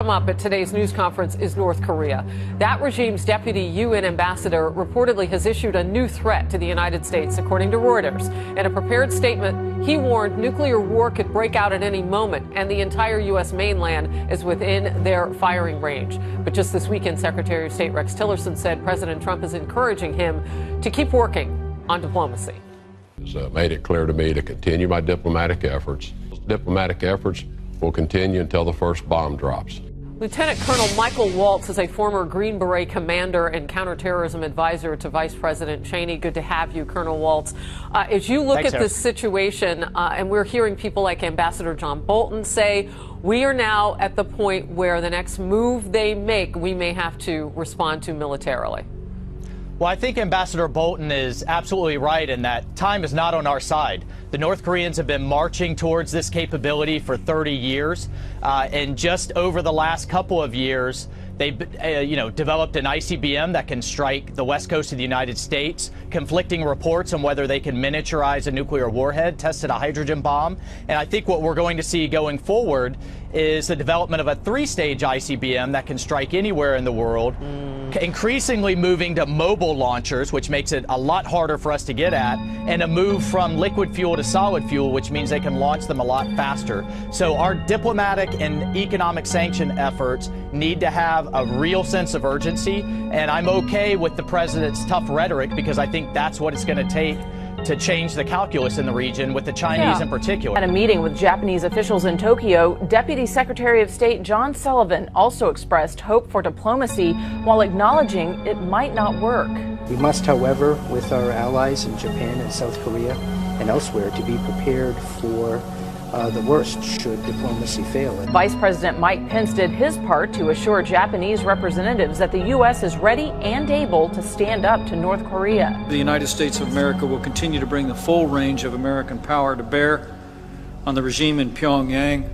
Come up at today's news conference is North Korea. That regime's deputy UN ambassador reportedly has issued a new threat to the United States, according to Reuters. In a prepared statement, he warned nuclear war could break out at any moment, and the entire U.S. mainland is within their firing range. But just this weekend, Secretary of State Rex Tillerson said President Trump is encouraging him to keep working on diplomacy. It's made it clear to me to continue my diplomatic efforts. Diplomatic efforts will continue until the first bomb drops. Lieutenant Colonel Michael Waltz is a former Green Beret commander and counterterrorism advisor to Vice President Cheney. Good to have you, Colonel Waltz. As you look at this situation, and we're hearing people like Ambassador John Bolton say, we are now at the point where the next move they make, we may have to respond to militarily. Well, I think Ambassador Bolton is absolutely right in that time is not on our side. The North Koreans have been marching towards this capability for 30 years, and just over the last couple of years, they've developed an ICBM that can strike the west coast of the United States, conflicting reports on whether they can miniaturize a nuclear warhead, tested a hydrogen bomb. And I think what we're going to see going forward is the development of a three-stage ICBM that can strike anywhere in the world, increasingly moving to mobile launchers, which makes it a lot harder for us to get at, and a move from liquid fuel to solid fuel, which means they can launch them a lot faster. So our diplomatic and economic sanction efforts need to have a real sense of urgency, and I'm okay with the president's tough rhetoric because I think that's what it's going to take to change the calculus in the region, with the Chinese in particular. At a meeting with Japanese officials in Tokyo, Deputy Secretary of State John Sullivan also expressed hope for diplomacy while acknowledging it might not work. We must, however, with our allies in Japan and South Korea and elsewhere, to be prepared for the worst should diplomacy fail. Vice President Mike Pence did his part to assure Japanese representatives that the U.S. is ready and able to stand up to North Korea. The United States of America will continue to bring the full range of American power to bear on the regime in Pyongyang,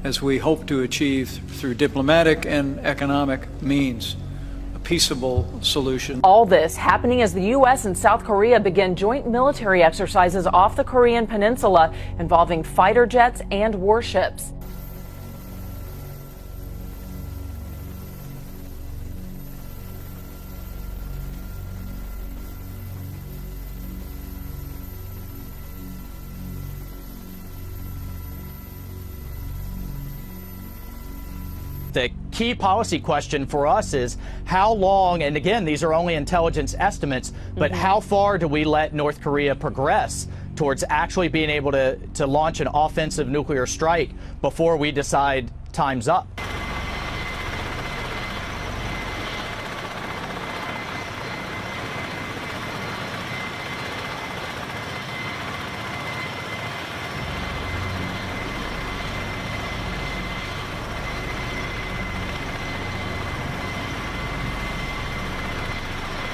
as we hope to achieve through diplomatic and economic means peaceable solution. All this happening as the U.S. and South Korea begin joint military exercises off the Korean peninsula involving fighter jets and warships. The key policy question for us is how long, and again, these are only intelligence estimates, but how far do we let North Korea progress towards actually being able to launch an offensive nuclear strike before we decide time's up?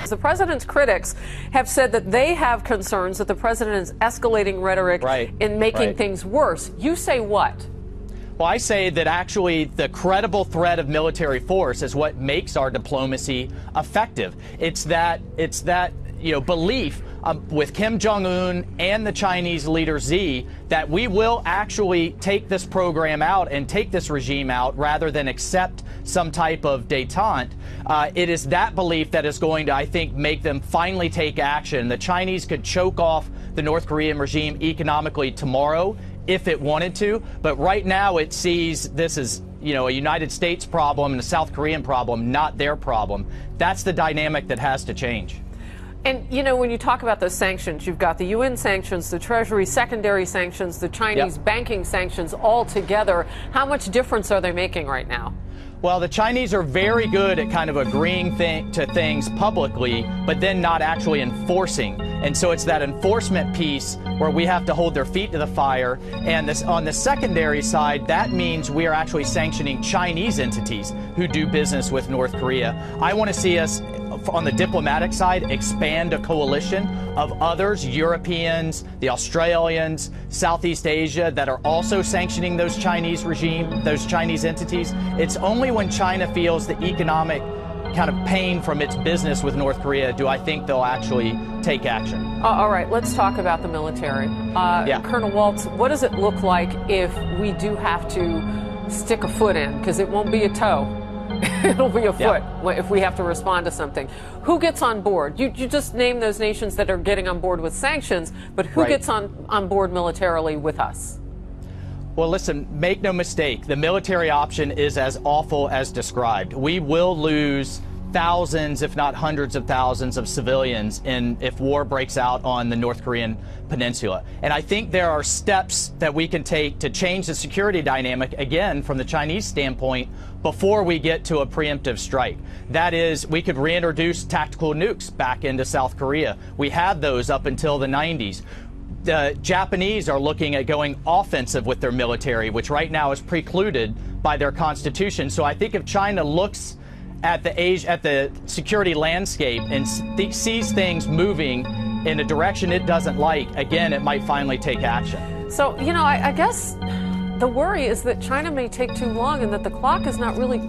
The president's critics have said that they have concerns that the president is escalating rhetoric in making things worse. You say what? Well, I say that actually the credible threat of military force is what makes our diplomacy effective. It's that belief with Kim Jong-un and the Chinese leader Xi that we will actually take this program out and take this regime out rather than accept some type of détente. It is that belief that is going to, I think, make them finally take action. The Chinese could choke off the North Korean regime economically tomorrow if it wanted to, but right now it sees this as a United States problem and a South Korean problem, not their problem. That's the dynamic that has to change. And, when you talk about those sanctions, you've got the UN sanctions, the Treasury secondary sanctions, the Chinese banking sanctions all together. How much difference are they making right now? Well, the Chinese are very good at kind of agreeing to things publicly, but then not actually enforcing. And so it's that enforcement piece where we have to hold their feet to the fire. And on the secondary side, that means we are actually sanctioning Chinese entities who do business with North Korea. I want to see us, on the diplomatic side, expand a coalition of others, Europeans, the Australians, Southeast Asia, that are also sanctioning those Chinese entities. It's only when China feels the economic kind of pain from its business with North Korea do I think they'll actually take action. All right, let's talk about the military. Colonel Waltz, what does it look like if we do have to stick a foot in, because it won't be a toe. It'll be a foot if we have to respond to something. Who gets on board? You just name those nations that are getting on board with sanctions, but who gets on board militarily with us? Well, listen, make no mistake, the military option is as awful as described. We will lose thousands, if not hundreds of thousands of civilians if war breaks out on the North Korean peninsula. And I think there are steps that we can take to change the security dynamic, again, from the Chinese standpoint, before we get to a preemptive strike. That is, we could reintroduce tactical nukes back into South Korea. We had those up until the 90s. The Japanese are looking at going offensive with their military, which right now is precluded by their constitution. So I think if China looks at the security landscape and sees things moving in a direction it doesn't like, again, it might finally take action. So, you know, I guess the worry is that China may take too long and that the clock is not really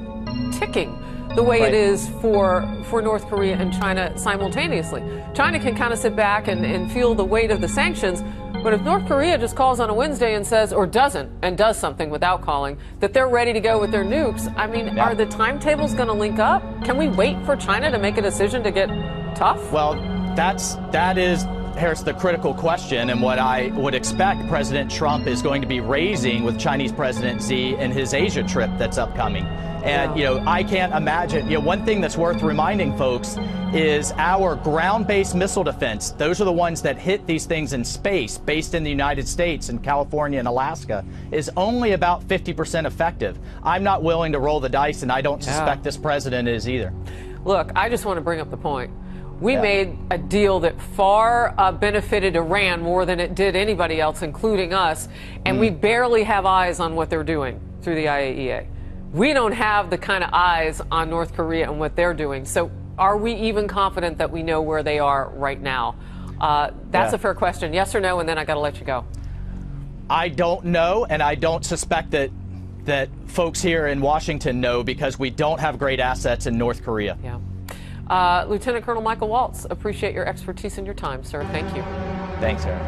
ticking the way it is for North Korea and China simultaneously. China can kind of sit back and feel the weight of the sanctions, but if North Korea just calls on a Wednesday and says, or doesn't, and does something without calling, that they're ready to go with their nukes, I mean, are the timetables going to link up? Can we wait for China to make a decision to get tough? Well, that is, Harris, the critical question, and what I would expect President Trump is going to be raising with Chinese President Xi in his Asia trip that's upcoming. And, you know, I can't imagine, you know, one thing that's worth reminding folks is our ground-based missile defense. Those are the ones that hit these things in space, based in the United States and California and Alaska, is only about 50% effective. I'm not willing to roll the dice, and I don't suspect this president is either. Look, I just want to bring up the point. We made a deal that far benefited Iran more than it did anybody else, including us, and we barely have eyes on what they're doing through the IAEA. We don't have the kind of eyes on North Korea and what they're doing. So are we even confident that we know where they are right now? That's a fair question. Yes or no, and then I got to let you go. I don't know, and I don't suspect that folks here in Washington know, because we don't have great assets in North Korea. Yeah. Lieutenant Colonel Michael Waltz, appreciate your expertise and your time, sir. Thank you. Thanks, Sarah.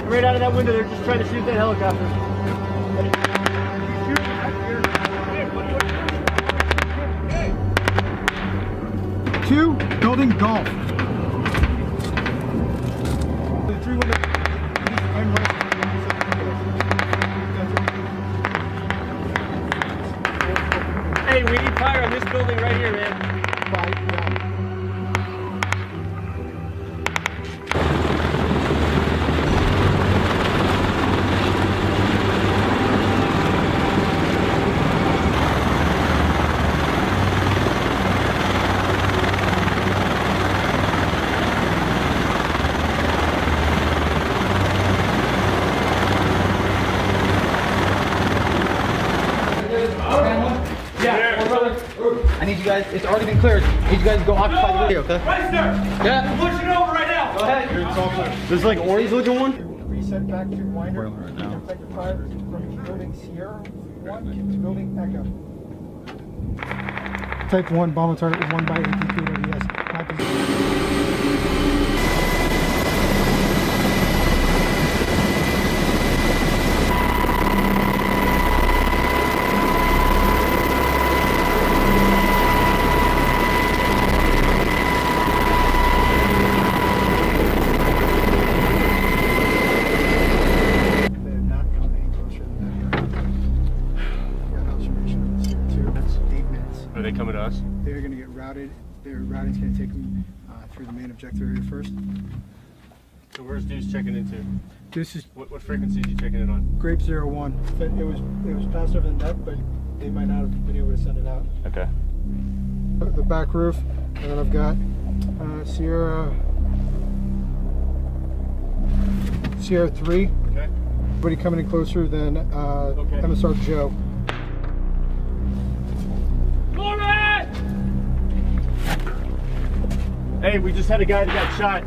Right out of that window, they're just trying to shoot that helicopter. Two, building golf. The three windows. Hey, we need fire on this building right here, man. I need you guys, it's already been cleared. I need you guys to go occupy the video, okay? Right, sir! Yeah. I'm pushing over right now! Go ahead. There's like orange looking one. Reset back to Winder. Effective fire from building Sierra 1 to building Echo. Type 1 bomb target was 1 by ATKWS. Are they coming to us? They're going to get routed. Their routing's going to take them through the main objective area first. So where's Deuce checking into? This is What frequency is he checking in on? Grape 01. It was passed over the net, but they might not have been able to send it out. Okay. The back roof, and then I've got Sierra 3. Okay. Everybody coming in closer than MSR Joe. Hey, we just had a guy that got shot.